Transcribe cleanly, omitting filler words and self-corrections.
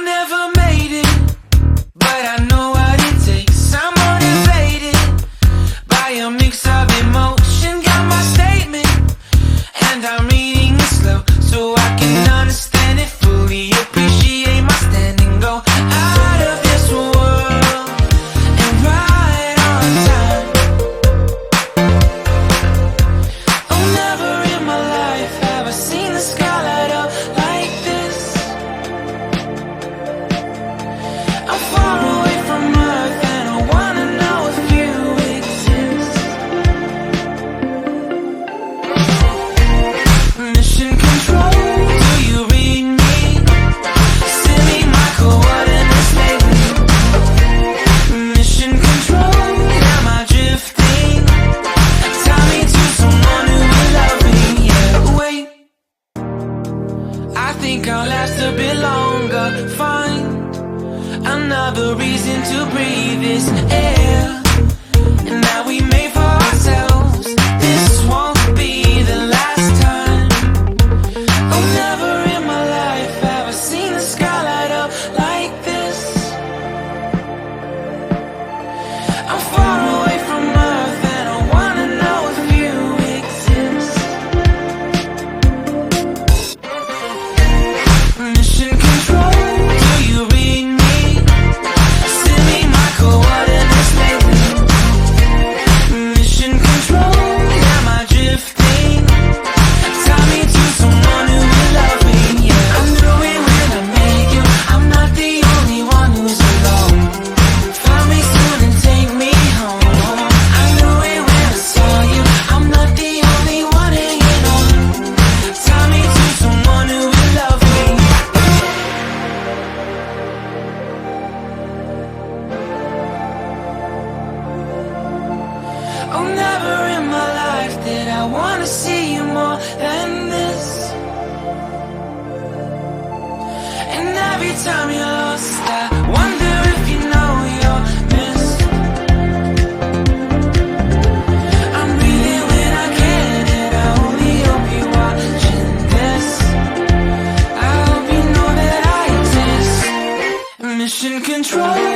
never made it, but I know what it takes. I'm motivated by a mix of emotion. Got my statement, and I'm reading it slow so I can understand it fully. Appreciate my standing, go out of this world and right on time. Oh, never in my life have I seen the sky light up like this. I'm far away from Earth and I wanna know if you exist. Mission control, do you read me? Send me my coordinates lately. Mission control, am I drifting? Tie me to someone who will love me. Yeah, wait, I think I'll last a bit longer. Find another reason to breathe this air, and that we made for ourselves. This won't be the last time. Oh, never in my life have I seen the sky light up like this. I'm far away from Earth and I wanna know if you exist. Mission control, do you read me? Send me my coordinates lately. Mission control, am I drifting? Tie me to someone who will love me. Yeah, I knew it when I met you. I'm not the only one who's alone. Find me soon and take me home. I knew it when I saw you. I'm not the only one hanging on. Tie me to someone who will love me. Oh, never in my life did I wanna see you more than this. And every time you're lost, I wonder if you know you're missed. I'm breathing when I can, and I only hope you're watching this. I hope you know that I exist. Mission control,